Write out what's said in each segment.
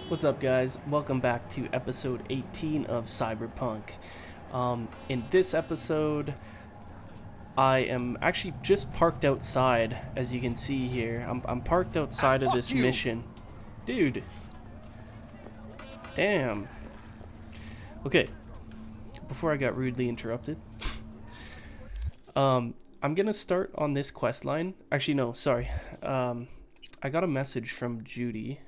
What's up, guys? Welcome back to episode 18 of Cyberpunk. In this episode, I am actually just parked outside, as you can see here. I'm parked outside of this mission. Dude. Damn. Okay. Before I got rudely interrupted. I'm gonna start on this quest line. Actually, no, sorry. I got a message from Judy.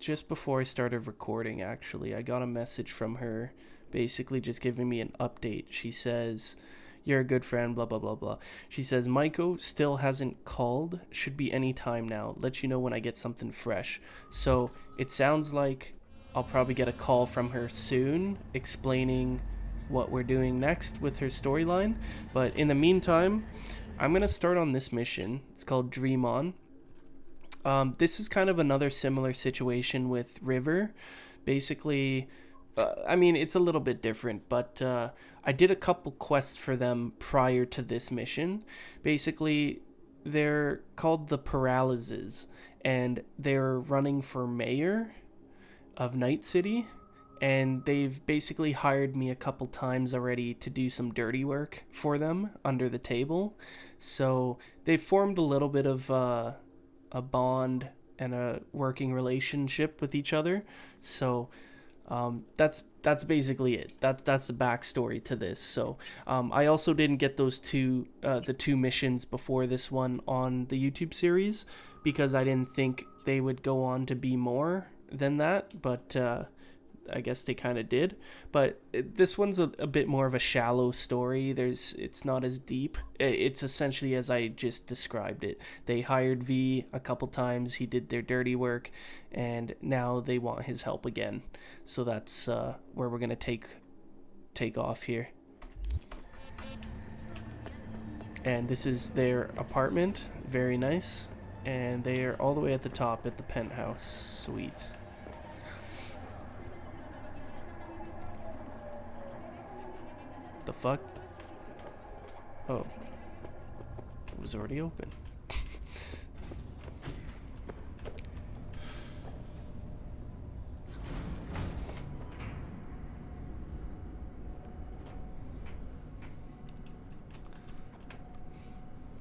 Just before I started recording, actually, I got a message from her basically just giving me an update. She says, "You're a good friend, blah, blah, blah, blah." She says, "Maiko still hasn't called. Should be any time now. Let you know when I get something fresh." So it sounds like I'll probably get a call from her soon explaining what we're doing next with her storyline. But in the meantime, I'm going to start on this mission. It's called Dream On. This is kind of another similar situation with River. Basically, I mean, it's a little bit different, but I did a couple quests for them prior to this mission. Basically, they're called the Paralyses, and they're running for mayor of Night City, and they've basically hired me a couple times already to do some dirty work for them under the table. So they've formed a little bit of a bond and a working relationship with each other. So that's basically it. That's the backstory to this. So I also didn't get those the two missions before this one on the YouTube series because I didn't think they would go on to be more than that, but I guess they kind of did. But this one's a bit more of a shallow story. It's not as deep. It's essentially as I just described it. They hired V a couple times. He did their dirty work, and now they want his help again. So that's where we're gonna take off here. And this is their apartment. Very nice. And they are all the way at the top at the penthouse suite. The fuck? Oh. It was already open.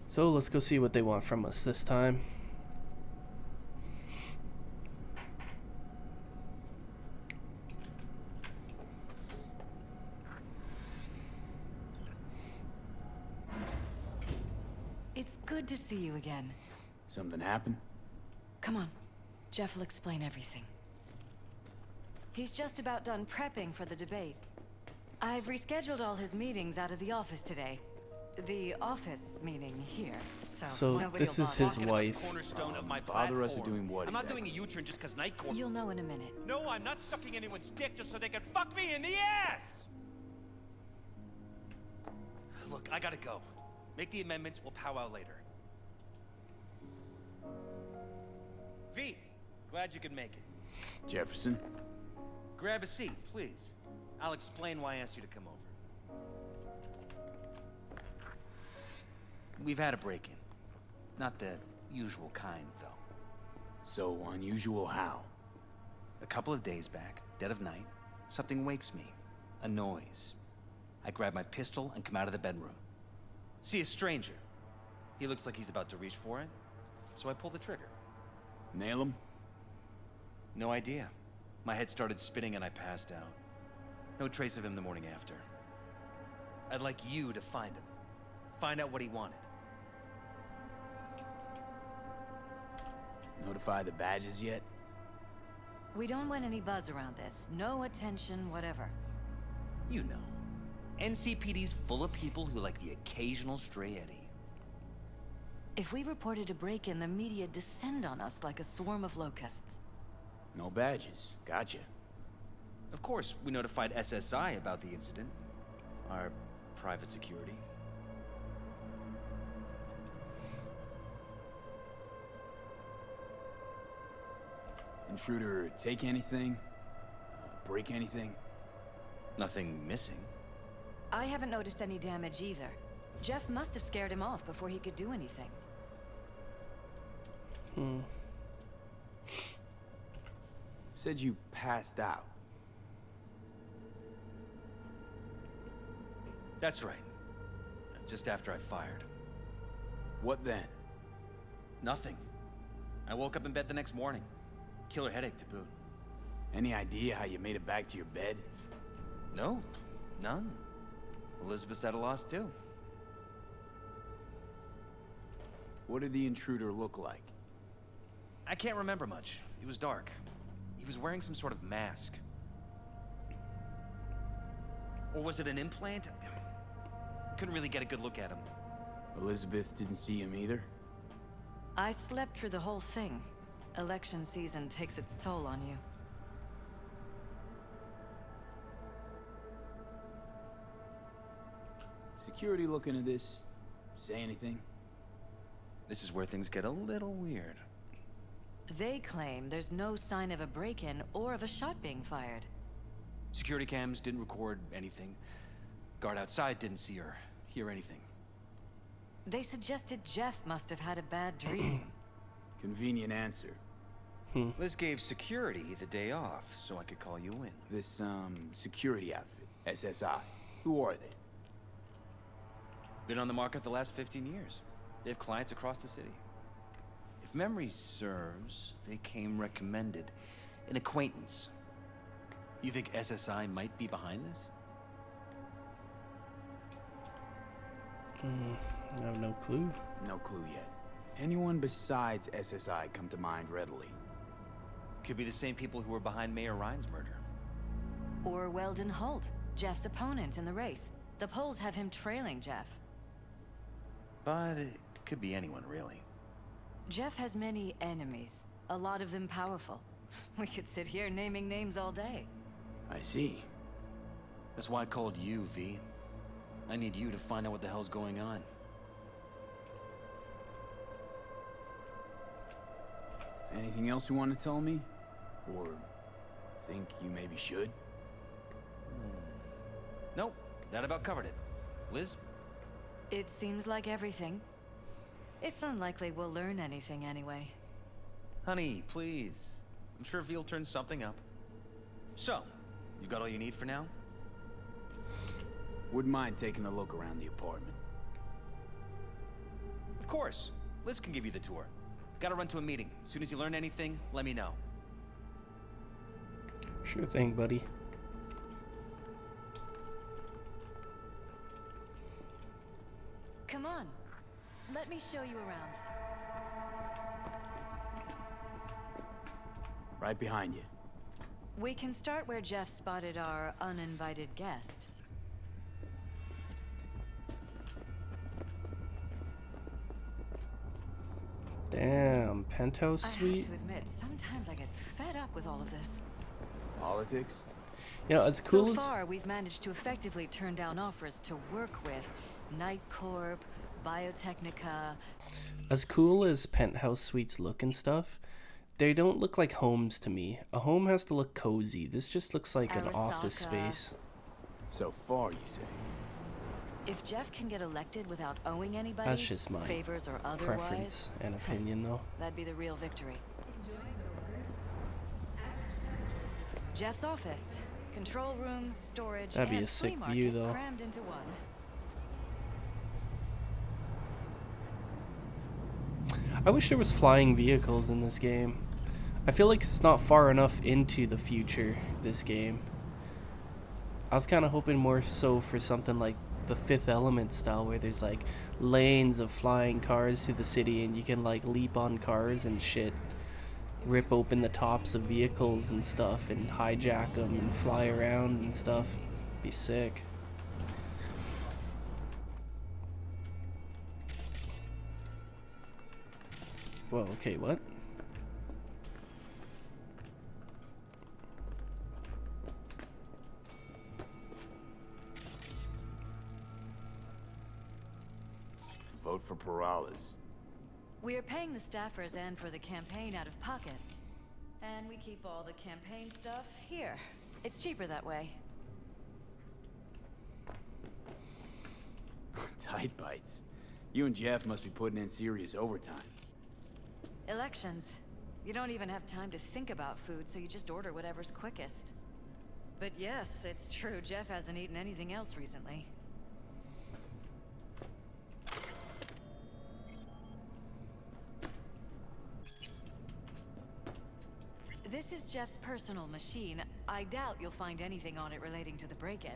So let's go see what they want from us this time. It's good to see you again. Something happened? Come on. Jeff will explain everything. He's just about done prepping for the debate. I've rescheduled all his meetings out of the office today. The office meeting here, so this is his wife. Bother us are doing what? I'm not doing a U-turn just because Night Court. You'll know in a minute. No, I'm not sucking anyone's dick just so they can fuck me in the ass! Look, I gotta go. Make the amendments, we'll powwow later. V, glad you could make it. Jefferson? Grab a seat, please. I'll explain why I asked you to come over. We've had a break-in. Not the usual kind, though. So unusual how? A couple of days back, dead of night, something wakes me. A noise. I grab my pistol and come out of the bedroom. See a stranger. He looks like he's about to reach for it, so I pull the trigger. Nail him? No idea. My head started spinning and I passed out. No trace of him the morning after. I'd like you to find him. Find out what he wanted. Notify the badges yet? We don't want any buzz around this. No attention, whatever. You know. NCPD's full of people who like the occasional stray Eddie. If we reported a break-in, the media descend on us like a swarm of locusts. No badges. Gotcha. Of course, we notified SSI about the incident. Our private security. Intruder take anything? Break anything? Nothing missing. I haven't noticed any damage either. Jeff must have scared him off before he could do anything. Said you passed out. That's right. Just after I fired. What then? Nothing. I woke up in bed the next morning. Killer headache to boot. Any idea how you made it back to your bed? No, none. Elizabeth's at a loss too. What did the intruder look like? I can't remember much. It was dark. He was wearing some sort of mask. Or was it an implant? Couldn't really get a good look at him. Elizabeth didn't see him either? I slept through the whole thing. Election season takes its toll on you. Security looking at this? Say anything? This is where things get a little weird. They claim there's no sign of a break-in or of a shot being fired. Security cams didn't record anything. Guard outside didn't see or hear anything. They suggested Jeff must have had a bad dream. Convenient answer. Liz gave security the day off so I could call you in. This, security outfit, SSI. Who are they? Been on the market the last 15 years. They have clients across the city. If memory serves, they came recommended. An acquaintance. You think SSI might be behind this? I have no clue. No clue yet. Anyone besides SSI come to mind readily? Could be the same people who were behind Mayor Ryan's murder. Or Weldon Holt, Jeff's opponent in the race. The polls have him trailing Jeff. But it could be anyone, really. Jeff has many enemies, a lot of them powerful. We could sit here naming names all day. I see. That's why I called you, V. I need you to find out what the hell's going on. Anything else you want to tell me? Or think you maybe should? Nope, that about covered it. Liz? It seems like everything. It's unlikely we'll learn anything anyway. Honey, please. I'm sure V'll turn something up. So, you got all you need for now? Wouldn't mind taking a look around the apartment. Of course. Liz can give you the tour. Gotta run to a meeting. As soon as you learn anything, let me know. Sure thing, buddy. Come on. Let me show you around. Right behind you. We can start where Jeff spotted our uninvited guest. Damn, penthouse I suite. have to admit, sometimes I get fed up with all of this. Politics? You know, as cool So as far, we've managed to effectively turn down offers to work with Night Corp, Biotechnica. as cool as penthouse suites look and stuff, they don't look like homes to me. A home has to look cozy. This just looks like an office Arasaka. space. So far, you say? If Jeff can get elected without owing anybody, That's just my favors or otherwise, preference and opinion, though. that'd be the real victory. Jeff's office, control room, storage, That'd be and a sick flea market view, though. crammed into one. I wish there was flying vehicles in this game. I feel like it's not far enough into the future, this game. I was kind of hoping more so for something like the Fifth Element style, where there's like lanes of flying cars through the city and you can like leap on cars and shit, rip open the tops of vehicles and stuff and hijack them and fly around and stuff. Be sick. Whoa, okay, what? Vote for Perales. We're paying the staffers and for the campaign out of pocket. And we keep all the campaign stuff here. It's cheaper that way. Tight bites. You and Jeff must be putting in serious overtime. Elections. You don't even have time to think about food, so you just order whatever's quickest. But yes, it's true, Jeff hasn't eaten anything else recently. This is Jeff's personal machine. I doubt you'll find anything on it relating to the break-in.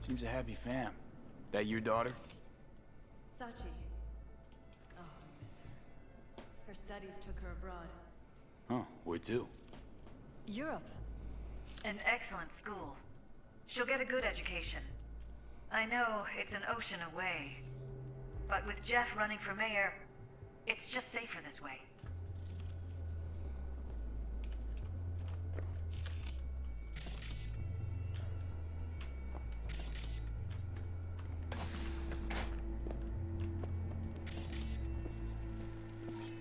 Seems a happy fam. That your daughter? Sachi. Oh, I miss her. Her studies took her abroad. Huh, where to? Europe. An excellent school. She'll get a good education. I know it's an ocean away, but with Jeff running for mayor, it's just safer this way.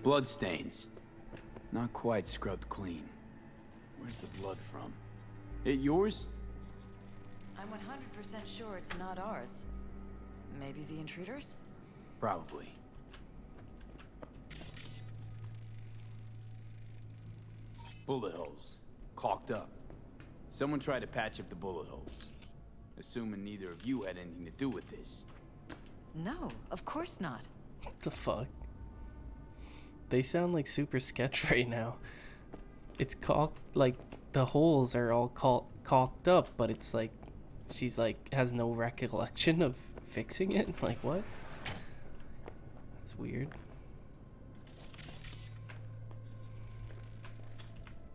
Bloodstains. Not quite scrubbed clean. Where's the blood from? It yours? I'm 100% sure it's not ours. Maybe the intruders? Probably. Bullet holes. Caulked up. Someone tried to patch up the bullet holes. Assuming neither of you had anything to do with this. No, of course not. What the fuck? They sound like super sketch right now. It's caulked, like the holes are all caulked up, but it's like she's like has no recollection of fixing it. Like what? That's weird.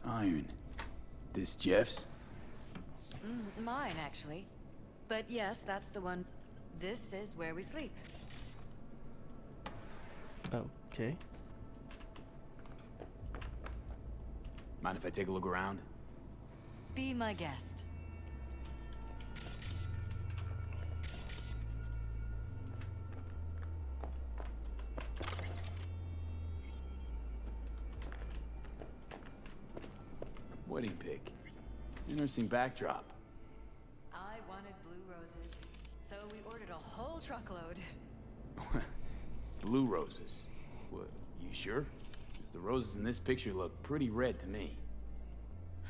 Iron. This Jeff's? Mine, actually. But yes, that's the one. This is where we sleep. Okay. Mind if I take a look around? Be my guest. Wedding pic. Interesting backdrop. I wanted blue roses, so we ordered a whole truckload. Blue roses. What, you sure? Because the roses in this picture look pretty red to me.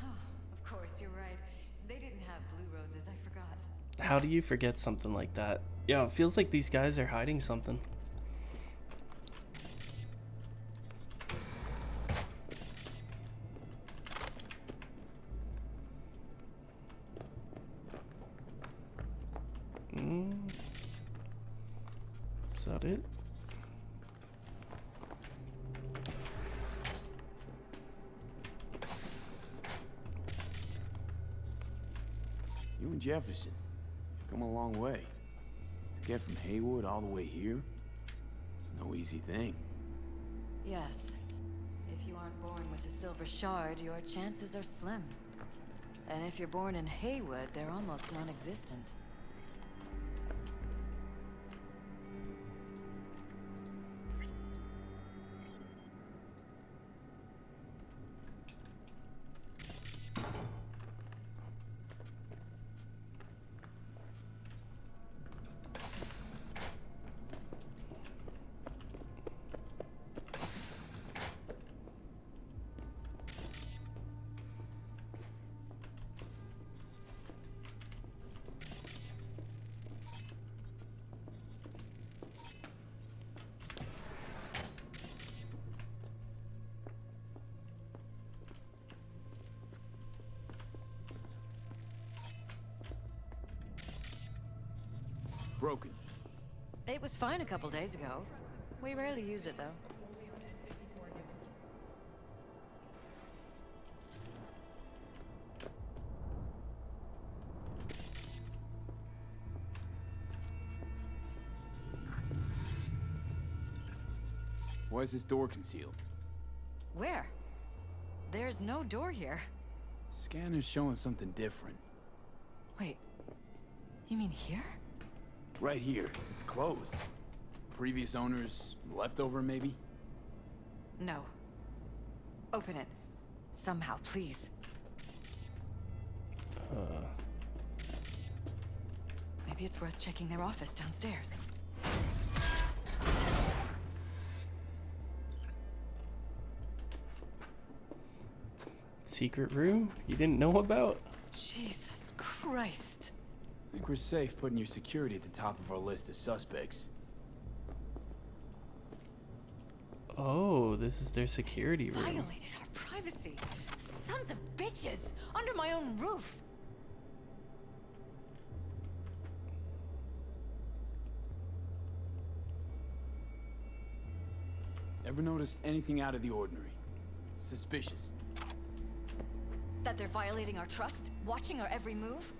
Oh, of course, you're right. They didn't have blue roses, I forgot. How do you forget something like that? Yeah, it feels like these guys are hiding something. Is that it? You and Jefferson, you've come a long way. To get from Haywood all the way here, it's no easy thing. Yes. If you aren't born with a silver shard, your chances are slim. And if you're born in Haywood, they're almost non-existent. Broken. It was fine a couple days ago. We rarely use it, though. Why is this door concealed? Where? There's no door here. Scanner's showing something different. Wait, you mean here? Right here. It's closed. Previous owners leftover, maybe? No. Open it. Somehow, please. Maybe it's worth checking their office downstairs. Secret room you didn't know about? Jesus Christ. I think we're safe putting your security at the top of our list of suspects. Oh, this is their security room. Violated our privacy. Sons of bitches! Under my own roof! Ever noticed anything out of the ordinary? Suspicious? That they're violating our trust? Watching our every move?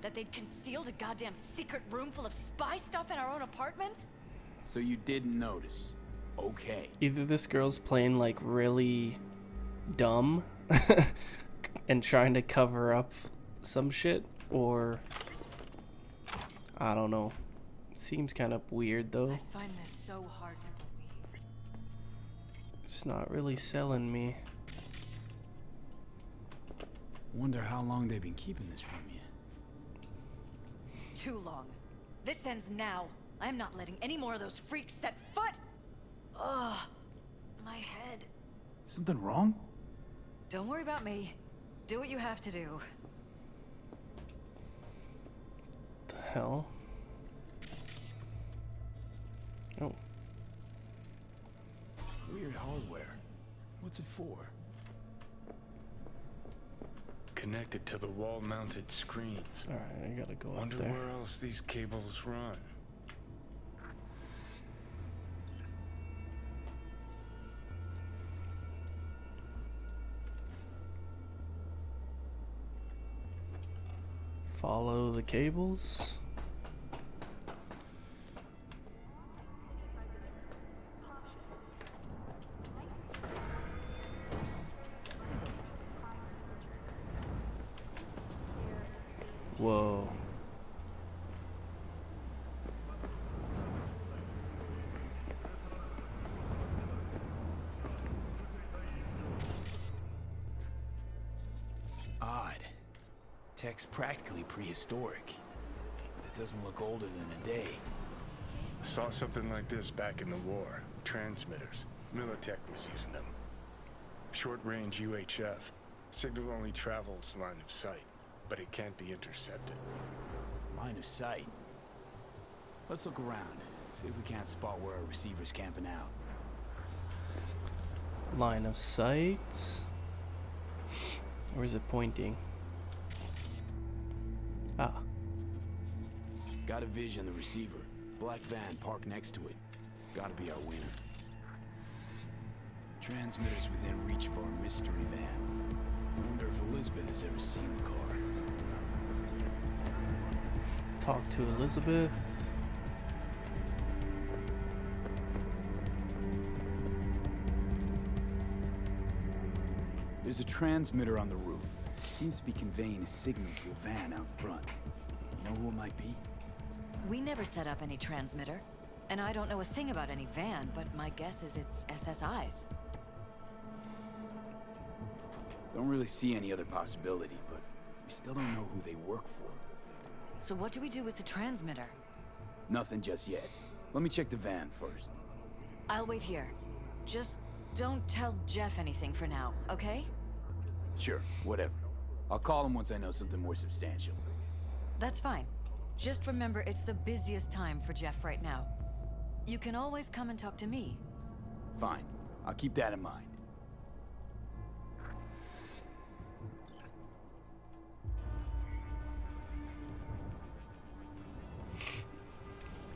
That they'd concealed a goddamn secret room full of spy stuff in our own apartment? So you didn't notice. Okay. Either this girl's playing like really dumb and trying to cover up some shit, or I don't know. Seems kind of weird though. I find this so hard to believe. It's not really selling me. Wonder how long they've been keeping this from you. Too long. This ends now. I'm not letting any more of those freaks set foot. Ugh. My head. Something wrong? Don't worry about me. Do what you have to do. The hell? Oh. Weird hardware. What's it for? Connected to the wall-mounted screens. Alright, I gotta go up Wonder there. where else these cables run. Follow the cables. Whoa. Odd. Tech's practically prehistoric. But it doesn't look older than a day. Saw something like this back in the war. Transmitters. Militech was using them. Short-range UHF. Signal only travels line of sight, but it can't be intercepted. Line of sight. Let's look around. See if we can't spot where our receiver's camping out. Line of sight. Where's it pointing? Ah. Got a vision of the receiver. Black van parked next to it. Gotta be our winner. Transmitters within reach of our mystery van. Wonder if Elizabeth has ever seen the car. Talk to Elizabeth. There's a transmitter on the roof. It seems to be conveying a signal to a van out front. You know who it might be? We never set up any transmitter. And I don't know a thing about any van, but my guess is it's SSI's. Don't really see any other possibility, but we still don't know who they work for. So what do we do with the transmitter? Nothing just yet. Let me check the van first. I'll wait here. Just don't tell Jeff anything for now, okay? Sure, whatever. I'll call him once I know something more substantial. That's fine. Just remember it's the busiest time for Jeff right now. You can always come and talk to me. Fine. I'll keep that in mind.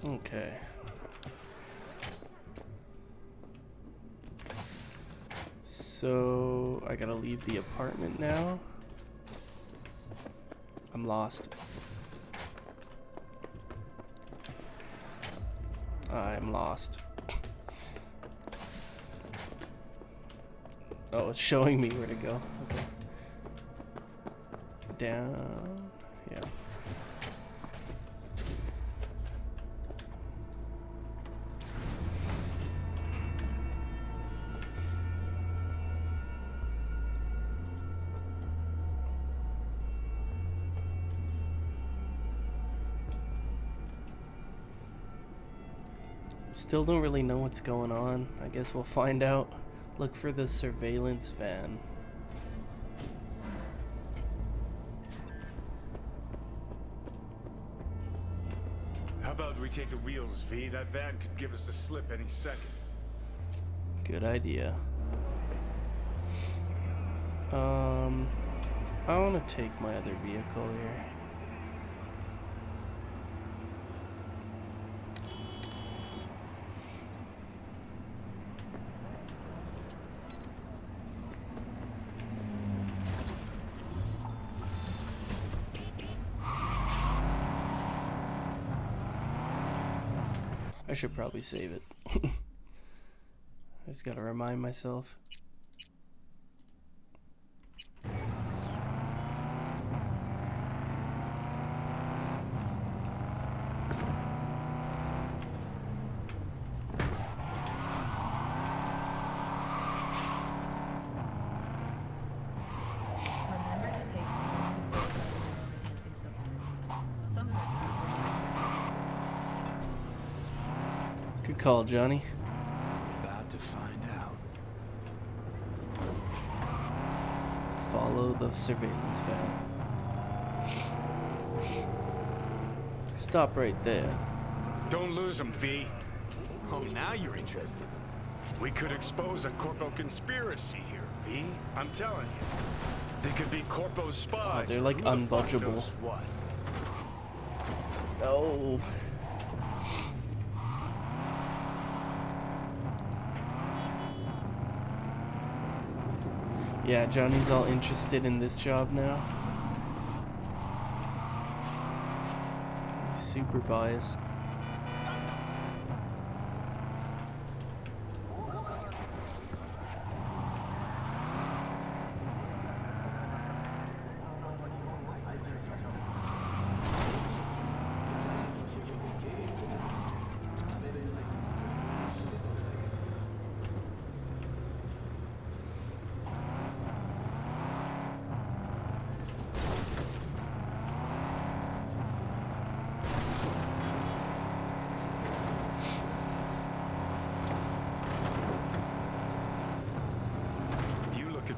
Okay. So I gotta leave the apartment now. I'm lost. I'm lost. Oh, it's showing me where to go. Okay. Down. Yeah. Still don't really know what's going on. I guess we'll find out. Look for the surveillance van. How about we take the wheels, V? That van could give us the slip any second. Good idea. I want to take my other vehicle here. I should probably save it. I just gotta remind myself. Remember to take all the soap enhancing supplements. Some of it's Good call, Johnny. About to find out. Follow the surveillance van. Stop right there. Don't lose them, V. Oh, now you're interested. We could expose a Corpo conspiracy here, V. I'm telling you. They could be Corpo's spies. Oh, they're like Who the fuck unbudgeable. knows what? No. Yeah, Johnny's all interested in this job now. He's super biased.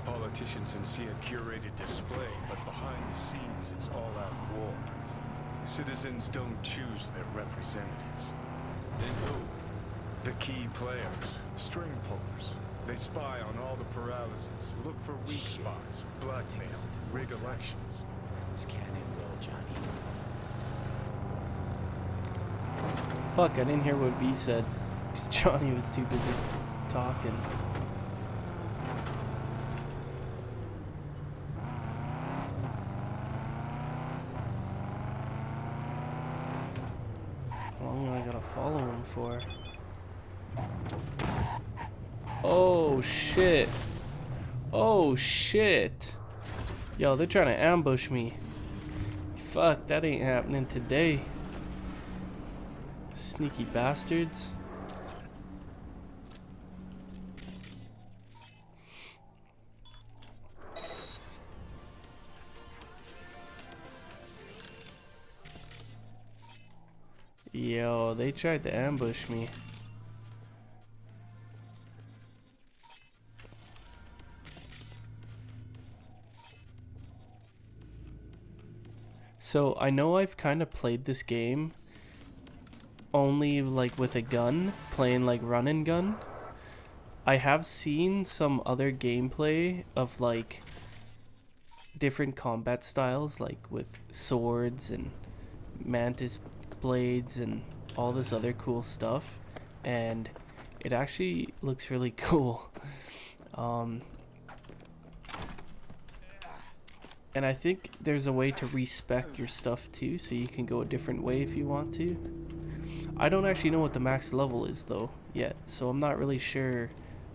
Politicians and see a curated display, but behind the scenes it's all out war. Citizens don't choose their representatives. Then who? The key players, string pullers. They spy on all the paralyses, look for weak Shit. spots, blackmail, Taking us into the rig woodside. elections. This can't end well, Johnny. Fuck, I didn't hear what V said. Because Johnny was too busy talking. How long am I gonna follow him for? Oh shit. Oh shit. Yo, they're trying to ambush me. Fuck, that ain't happening today. Sneaky bastards. Yo, they tried to ambush me. So I know I've kind of played this game only like with a gun, playing like run and gun. I have seen some other gameplay of like different combat styles, like with swords and mantis blades and all this other cool stuff, and it actually looks really cool. And I think there's a way to respec your stuff too, so you can go a different way if you want to. I don't actually know what the max level is though yet, so I'm not really sure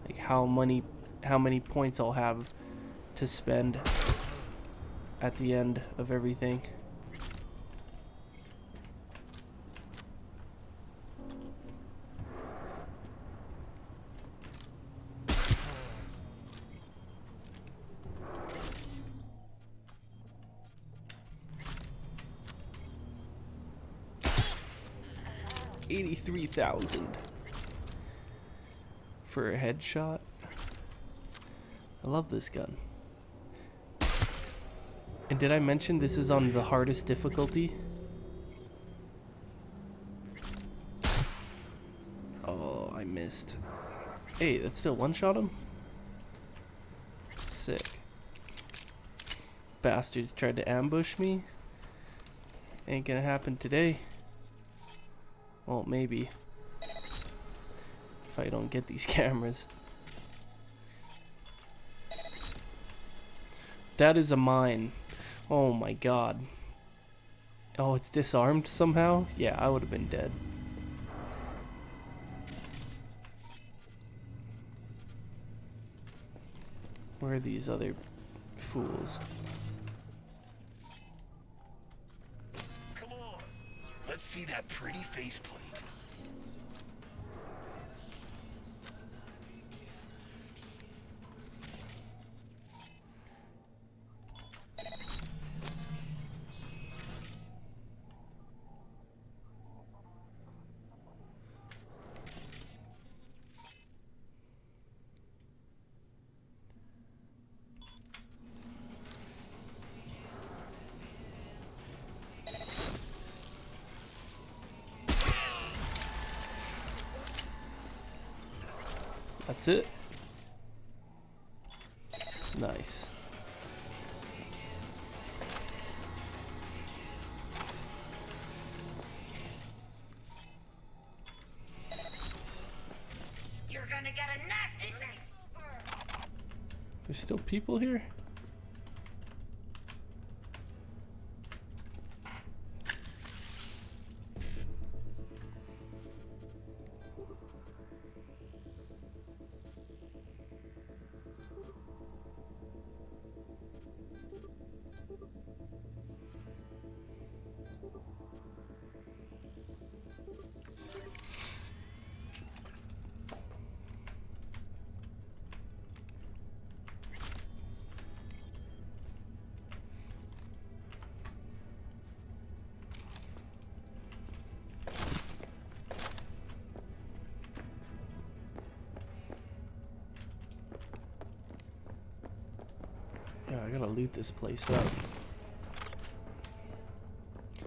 like how how many points I'll have to spend at the end of everything. $83,000 for a headshot. I love this gun. And did I mention this is on the hardest difficulty? Oh, I missed. Hey, that still one-shot him? Sick. Bastards tried to ambush me. Ain't gonna happen today. Well, maybe. If I don't get these cameras. That is a mine. Oh my god. Oh, it's disarmed somehow? Yeah, I would have been dead. Where are these other fools? Come on. Let's see that pretty faceplate. That's it. Nice. You're gonna get a nasty. There's still people here? Yeah, I gotta loot this place up.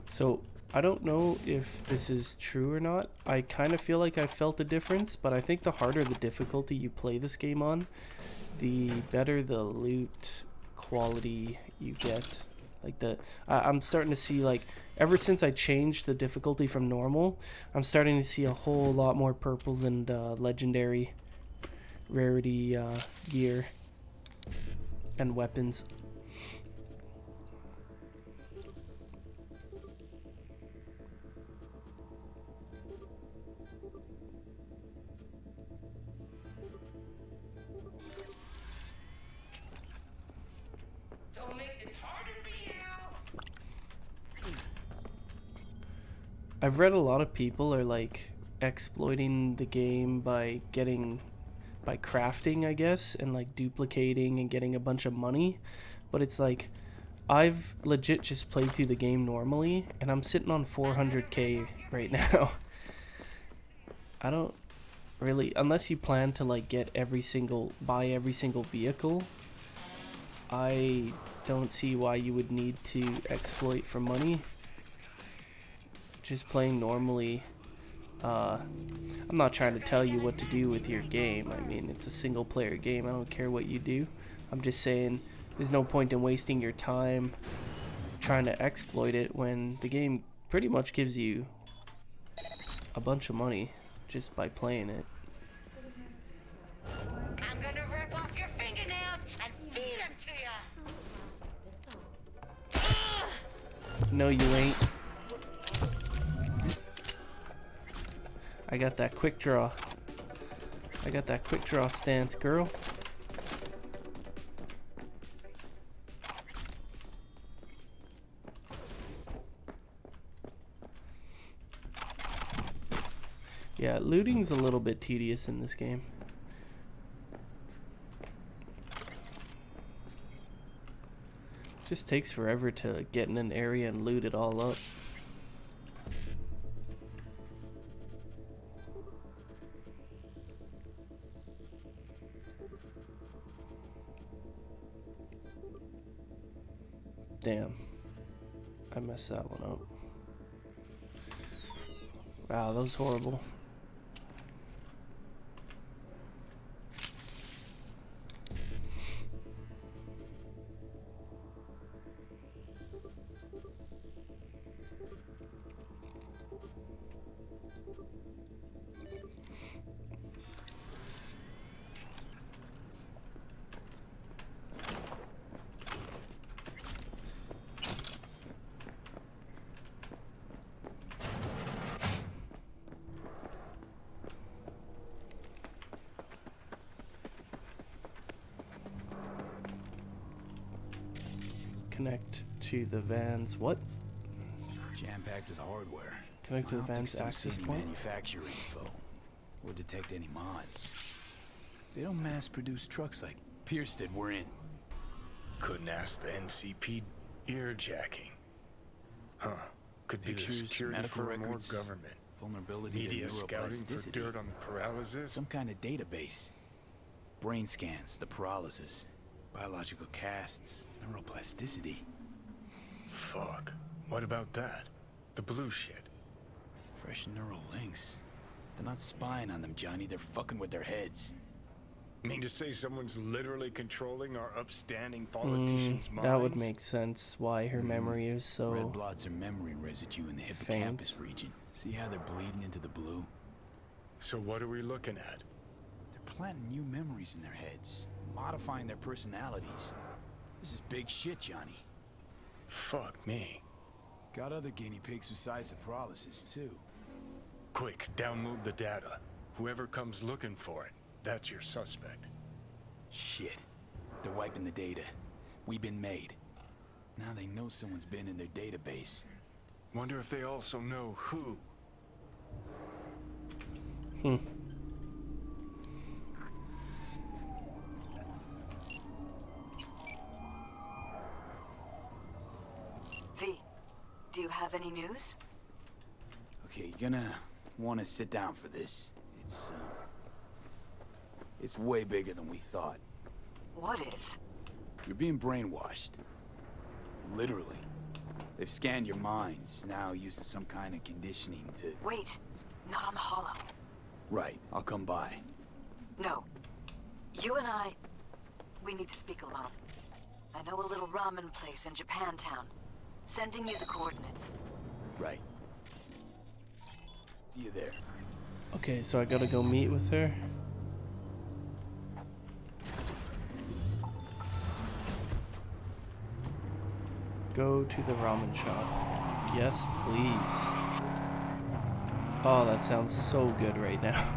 So, I don't know if this is true or not. I kind of feel like I felt a difference, but I think the harder the difficulty you play this game on, the better the loot quality you get. Like I'm starting to see, like, ever since I changed the difficulty from normal, I'm starting to see a whole lot more purples and legendary rarity gear and weapons. Don't make this harder for you. I've read a lot of people are like exploiting the game by crafting, I guess, and like duplicating and getting a bunch of money, but it's like I've legit just played through the game normally and I'm sitting on 400k right now. I don't really, unless you plan to like buy every single vehicle, I don't see why you would need to exploit for money. Just playing normally, I'm not trying to tell you what to do with your game. I mean, it's a single player game. I don't care what you do. I'm just saying there's no point in wasting your time trying to exploit it when the game pretty much gives you a bunch of money just by playing it. I'm gonna rip off your fingernails and feed them to you. No, you ain't. I got that quick draw. I got that quick draw stance, girl. Yeah, looting's a little bit tedious in this game. Just takes forever to get in an area and loot it all up. Damn. I messed that one up. Wow, that was horrible. Connect to the van's what? Jam-packed with hardware. Connect to the I don't think van's so access see any point. manufacturer info or detect any mods. They don't mass-produce trucks like Pierce did. We're in. Couldn't ask the NCP earjacking. Huh. Could be the Pictures, security medical firm or records, government. Vulnerability Media to scouting for neuroplasticity. dirt on the paralysis. Some kind of database. Brain scans, the paralysis, biological casts, neuroplasticity. Fuck. What about that? The blue shit. Fresh neural links. They're not spying on them, Johnny. They're fucking with their heads. Mean to say someone's literally controlling our upstanding politicians' minds? That would make sense why her memory is so Red blots are memory residue in the hippocampus region. See how they're bleeding into the blue? So what are we looking at? They're planting new memories in their heads, modifying their personalities. This is big shit, Johnny. Fuck me. Got other guinea pigs besides the paralysis, too. Quick, download the data. Whoever comes looking for it, that's your suspect. Shit. They're wiping the data. We've been made. Now they know someone's been in their database. Wonder if they also know who. V, do you have any news? Okay, you're gonna want to sit down for this. It's way bigger than we thought. What is? You're being brainwashed. Literally. They've scanned your minds, now using some kind of conditioning to... Wait, not on the hollow. Right, I'll come by. No. You and I, we need to speak alone. I know a little ramen place in Japantown. Sending you the coordinates. Right. See you there. Okay, so I gotta go meet with her. Go to the ramen shop. Yes, please. Oh, that sounds so good right now.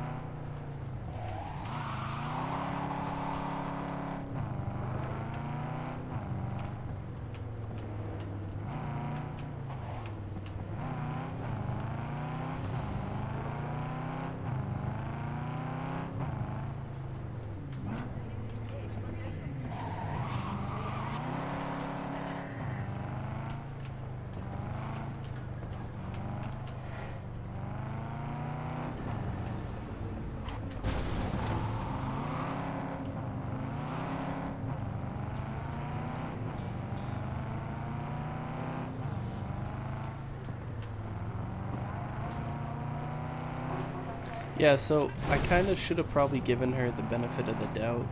Yeah, so I kind of should have probably given her the benefit of the doubt.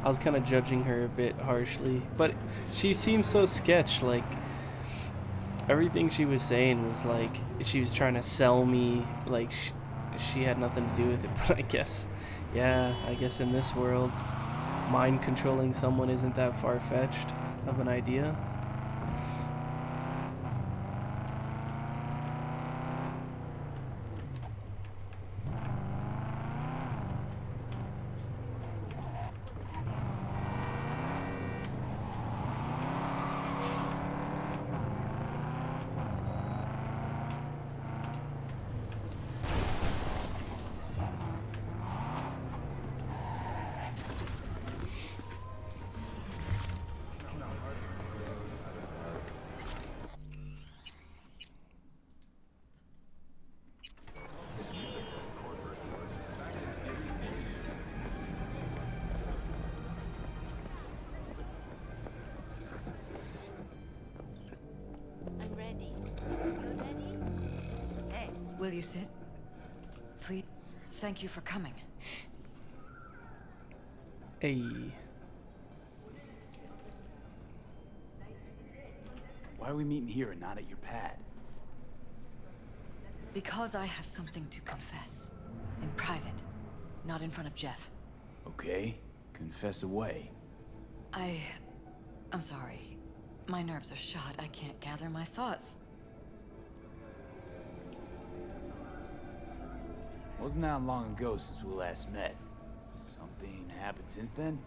I was kind of judging her a bit harshly, but she seemed so sketch. Like, everything she was saying was like she was trying to sell me, like she had nothing to do with it. But I guess in this world, mind controlling someone isn't that far-fetched of an idea. ready. You ready? Hey. Will you sit? Please. Thank you for coming. Hey. Why are we meeting here and not at your pad? Because I have something to confess. In private. Not in front of Jeff. Okay, confess away. I'm sorry. My nerves are shot. I can't gather my thoughts. Wasn't that long ago since we last met? Something happened since then?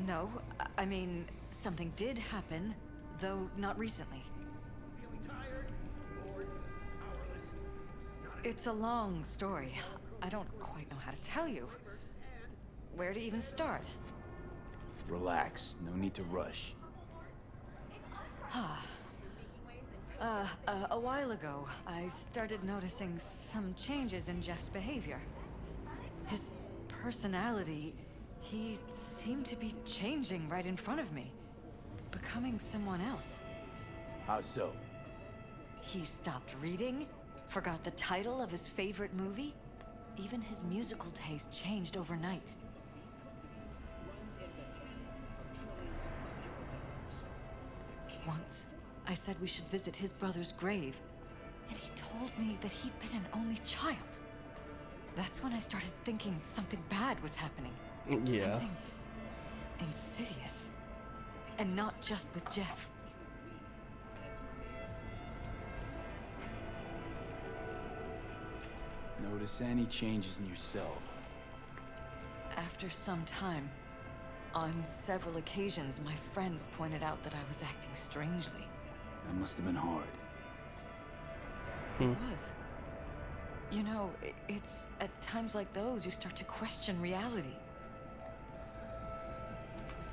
No, I mean, something did happen, though not recently. It's a long story. I don't quite know how to tell you. Where to even start? Relax, no need to rush. A while ago, I started noticing some changes in Jeff's behavior. His personality, he seemed to be changing right in front of me. Becoming someone else. How so? He stopped reading, forgot the title of his favorite movie. Even his musical taste changed overnight. Once, I said we should visit his brother's grave, and he told me that he'd been an only child. That's when I started thinking something bad was happening. Yeah. Something insidious. And not just with Jeff. Notice any changes in yourself? After some time, on several occasions, my friends pointed out that I was acting strangely. That must have been hard. It was. You know, it's at times like those you start to question reality.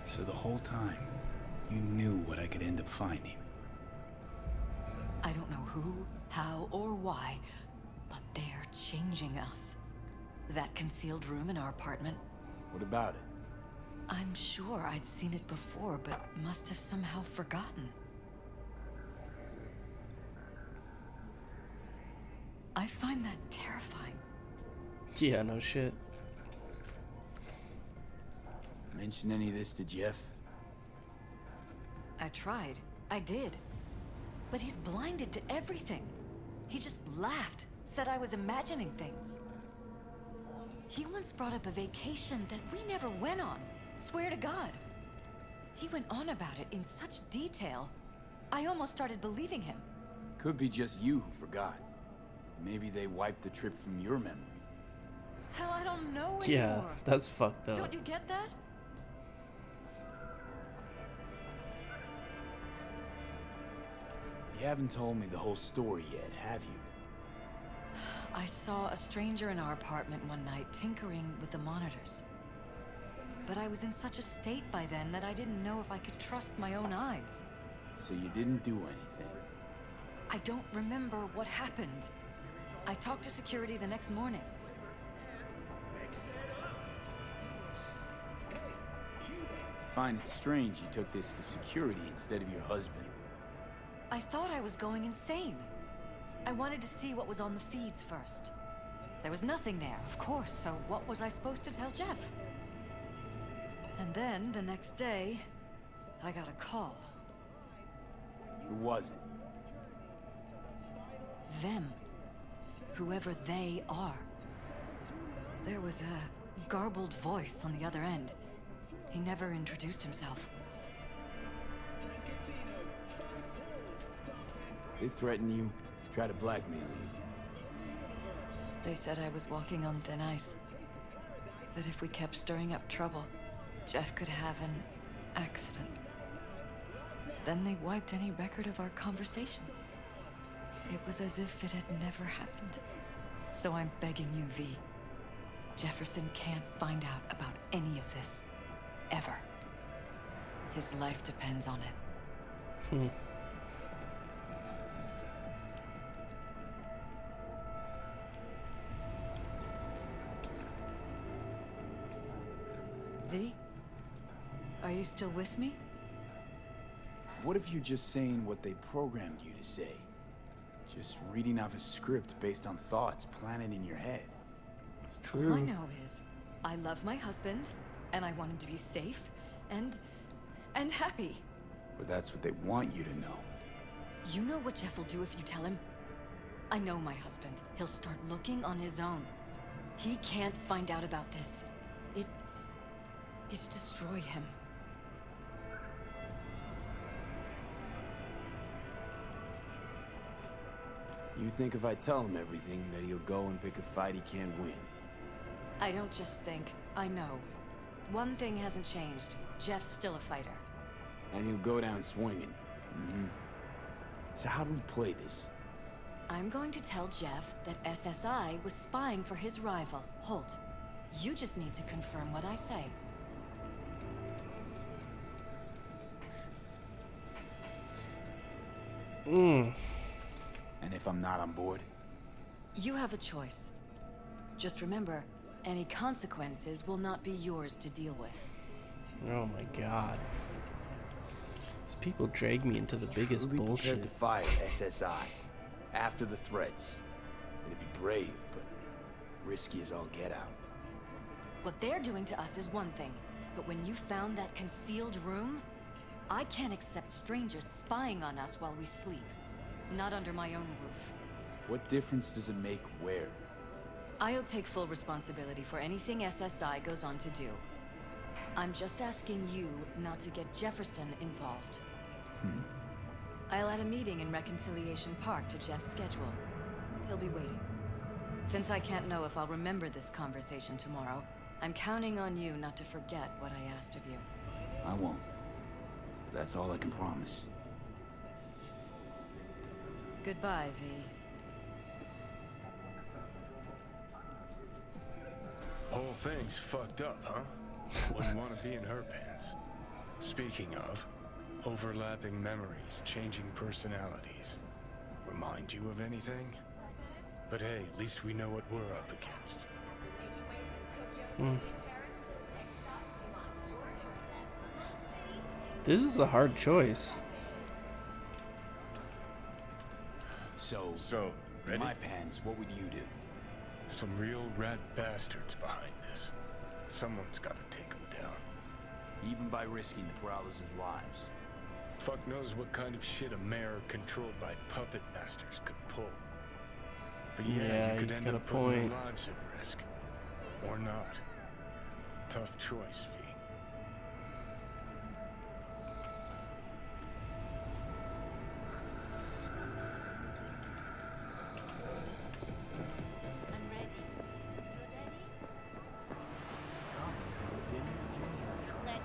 So the whole time, you knew what I could end up finding. I don't know who, how, or why, but they're changing us. That concealed room in our apartment. What about it? I'm sure I'd seen it before, but must have somehow forgotten. I find that terrifying. Yeah, no shit. Mention any of this to Jeff? I tried. I did. But he's blinded to everything. He just laughed, said I was imagining things. He once brought up a vacation that we never went on. Swear to God. He went on about it in such detail, I almost started believing him. Could be just you who forgot. Maybe they wiped the trip from your memory. Hell, I don't know anymore. Yeah, that's fucked up. Don't you get that? You haven't told me the whole story yet, have you? I saw a stranger in our apartment one night tinkering with the monitors. But I was in such a state by then that I didn't know if I could trust my own eyes. So you didn't do anything? I don't remember what happened. I talked to security the next morning. I find it strange you took this to security instead of your husband. I thought I was going insane. I wanted to see what was on the feeds first. There was nothing there, of course, so what was I supposed to tell Jeff? And then, the next day, I got a call. Who was it? Them. Whoever they are. There was a garbled voice on the other end. He never introduced himself. They threaten you, try to blackmail you. They said I was walking on thin ice. That if we kept stirring up trouble, Jeff could have an accident. Then they wiped any record of our conversation. It was as if it had never happened. So I'm begging you, V. Jefferson can't find out about any of this. Ever. His life depends on it. V? Are you still with me? What if you're just saying what they programmed you to say? Just reading off a script based on thoughts planted in your head. It's All I true. know is, I love my husband, and I want him to be safe, and happy. But that's what they want you to know. You know what Jeff will do if you tell him? I know my husband. He'll start looking on his own. He can't find out about this. It'd destroy him. You think if I tell him everything, that he'll go and pick a fight he can't win? I don't just think, I know. One thing hasn't changed. Jeff's still a fighter. And he'll go down swinging. So how do we play this? I'm going to tell Jeff that SSI was spying for his rival, Holt. You just need to confirm what I say. And if I'm not on board? You have a choice. Just remember, any consequences will not be yours to deal with. Oh my god. These people drag me into the biggest Truly bullshit. prepared to fire SSI after the threats. It'd be brave, but risky as all get out. What they're doing to us is one thing, but when you found that concealed room, I can't accept strangers spying on us while we sleep. Not under my own roof. What difference does it make where? I'll take full responsibility for anything SSI goes on to do. I'm just asking you not to get Jefferson involved. I'll add a meeting in Reconciliation Park to Jeff's schedule. He'll be waiting. Since I can't know if I'll remember this conversation tomorrow, I'm counting on you not to forget what I asked of you. I won't. That's all I can promise. Goodbye, V. Whole thing's fucked up, huh? Wouldn't want to be in her pants. Speaking of, overlapping memories, changing personalities. Remind you of anything? But hey, at least we know what we're up against. This is a hard choice. So, in ready? my pants, what would you do? Some real rat bastards behind this. Someone's gotta take them down. Even by risking the Peralez's lives. Fuck knows what kind of shit a mayor controlled by puppet masters could pull. But Yeah, you could he's end got a up putting their point. lives at risk. Or not. Tough choice, V. I'm ready. You ready?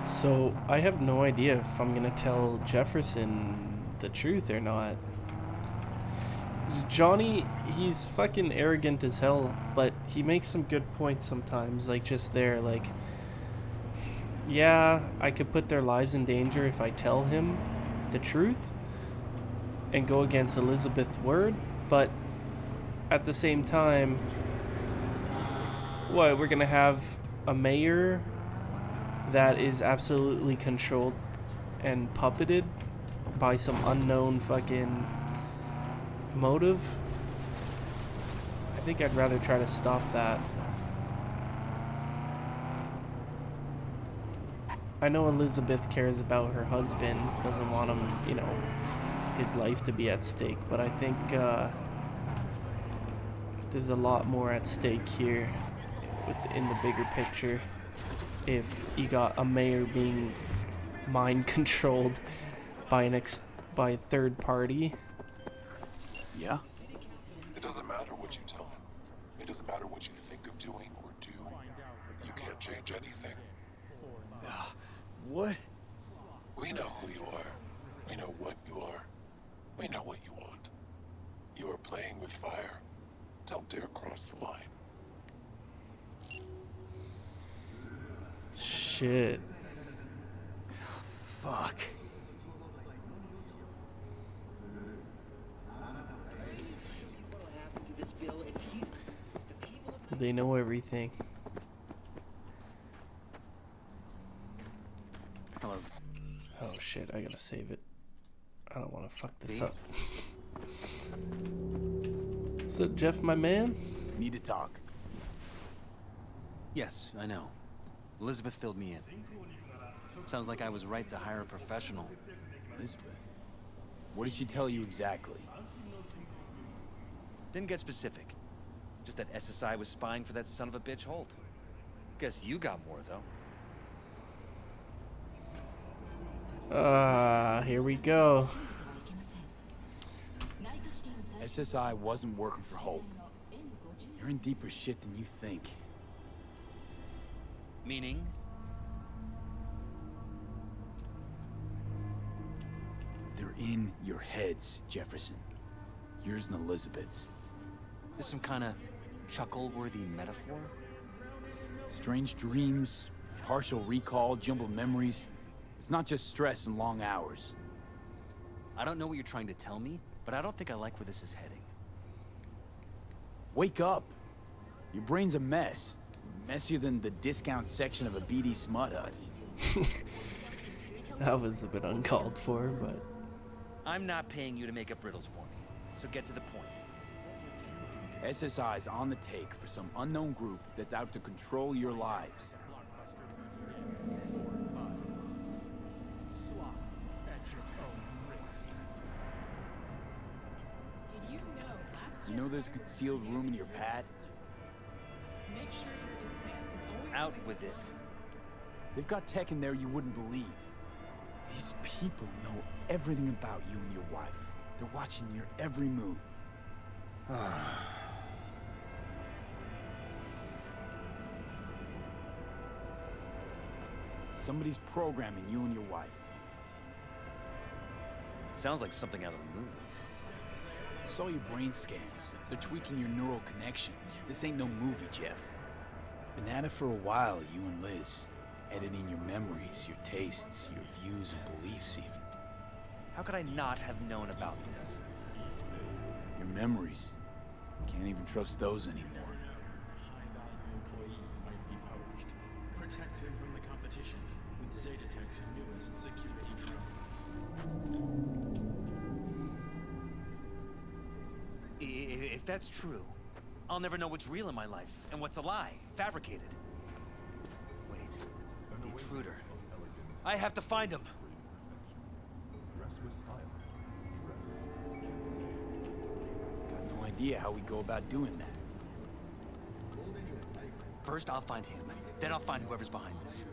So I have no idea if I'm gonna tell Jefferson the truth or not. Johnny, he's fucking arrogant as hell, but he makes some good points sometimes, like just there, like, yeah, I could put their lives in danger if I tell him the truth and go against Elizabeth's word, but at the same time, what, we're gonna have a mayor that is absolutely controlled and puppeted by some unknown fucking motive? I think I'd rather try to stop that. I know Elizabeth cares about her husband, doesn't want him, you know, his life to be at stake, but I think there's a lot more at stake here in the bigger picture. If you got a mayor being mind controlled by by a third party. Yeah? It doesn't matter what you tell him. It doesn't matter what you think of doing or do. You can't change anything. What? We know who you are. We know what you are. We know what you want. You are playing with fire. Don't dare cross the line. Shit. Fuck. They know everything. Hello. Oh shit, I gotta save it. I don't want to fuck this V? up. What's up, Jeff, my man? Need to talk. Yes, I know. Elizabeth filled me in. Sounds like I was right to hire a professional. Elizabeth? What did she tell you exactly? Didn't get specific. Just that SSI was spying for that son of a bitch Holt. Guess you got more, though. Here we go. SSI wasn't working for Holt. You're in deeper shit than you think. Meaning? They're in your heads, Jefferson. Yours and Elizabeth's. This some kind of chuckle-worthy metaphor? Strange dreams, partial recall, jumbled memories. It's not just stress and long hours. I don't know what you're trying to tell me, but I don't think I like where this is heading. Wake up. Your brain's a mess. Messier than the discount section of a BD smut hut. That was a bit uncalled for, but... I'm not paying you to make up riddles for me, so get to the point. SSI's on the take for some unknown group that's out to control your lives. You know there's a concealed room in your pad? Out with it. They've got tech in there you wouldn't believe. These people know everything about you and your wife. They're watching your every move. Somebody's programming you and your wife. Sounds like something out of the movies. Saw your brain scans. They're tweaking your neural connections. This ain't no movie, Jeff. Been at it for a while, you and Liz. Editing your memories, your tastes, your views and beliefs even. How could I not have known about this? Your memories. Can't even trust those anymore. Protect him from the competition with Zetatech's newest security trophies. If that's true, I'll never know what's real in my life and what's a lie, fabricated. Wait, the intruder. I have to find him. Got no idea how we go about doing that. First, I'll find him. Then I'll find whoever's behind this.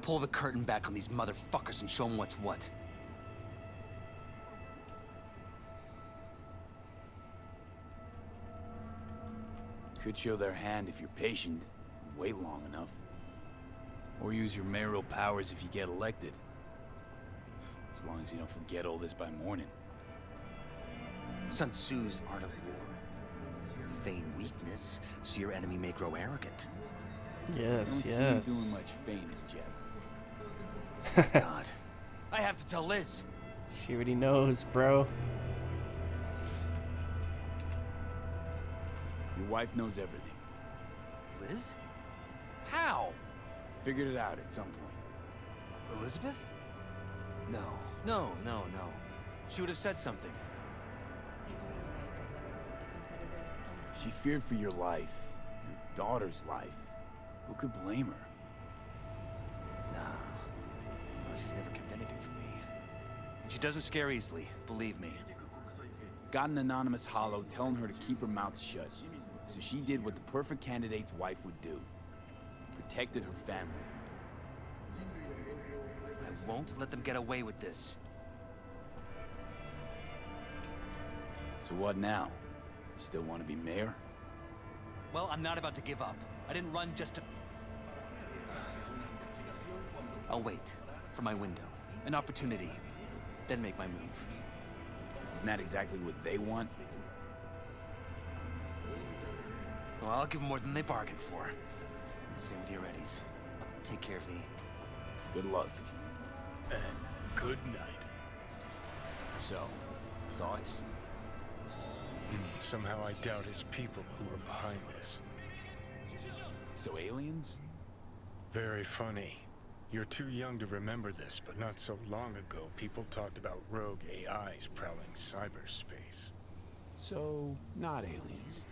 Pull the curtain back on these motherfuckers and show them what's what. Could show their hand if you're patient, wait long enough. Or use your mayoral powers if you get elected. As long as you don't forget all this by morning. Sun Tzu's Art of War. Feign weakness, so your enemy may grow arrogant. Yes, Don't yes. see you doing much feigning, Jeff. God, I have to tell Liz. She already knows, bro. Your wife knows everything. Liz? How? Figured it out at some point. Elizabeth? No. She would have said something. She feared for your life, your daughter's life. Who could blame her? No, she's never kept anything from me. And she doesn't scare easily, believe me. Got an anonymous hollow telling her to keep her mouth shut. So she did what the perfect candidate's wife would do. Protected her family. I won't let them get away with this. So what now? You still want to be mayor? Well, I'm not about to give up. I didn't run just to... I'll wait for my window, an opportunity, then make my move. Isn't that exactly what they want? Well, I'll give them more than they bargained for. Same with your Eddies. Take care, V. Good luck. And good night. So, thoughts? Somehow I doubt it's people who are behind this. So aliens? Very funny. You're too young to remember this, but not so long ago, people talked about rogue AIs prowling cyberspace. So, not aliens.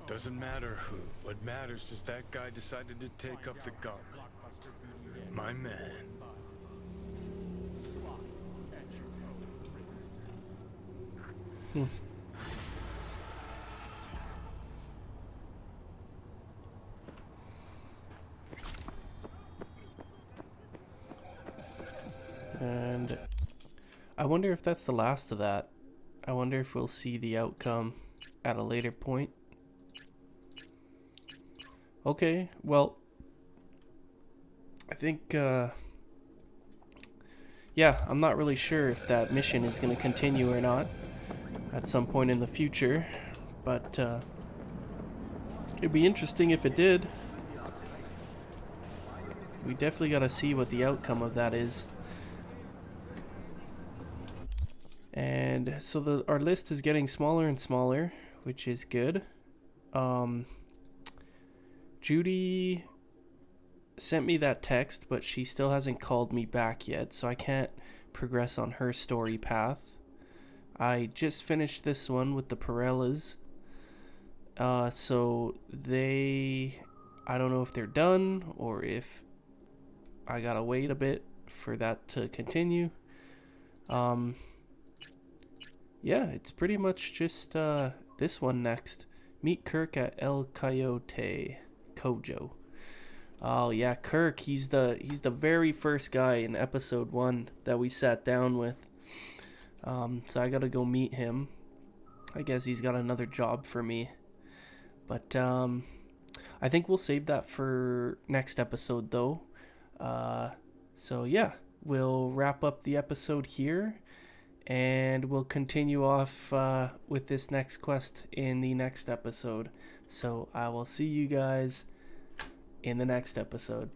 Doesn't matter who. What matters is that guy decided to take up the gauntlet. My man. And I wonder if that's the last of that. I wonder if we'll see the outcome at a later point. Okay, well, I think, yeah, I'm not really sure if that mission is going to continue or not at some point in the future, but it'd be interesting if it did. We definitely got to see what the outcome of that is. And so our list is getting smaller and smaller, which is good. Judy sent me that text, but she still hasn't called me back yet, so I can't progress on her story path. I just finished this one with the Pirellas. So I don't know if they're done or if I gotta wait a bit for that to continue. Yeah, it's pretty much just this one next. Meet Kirk at El Coyote. Kojo. Oh yeah, Kirk, he's the very first guy in episode 1 that we sat down with. So I gotta go meet him. I guess he's got another job for me. But I think we'll save that for next episode though. So yeah, we'll wrap up the episode here. And we'll continue off with this next quest in the next episode. So I will see you guys in the next episode.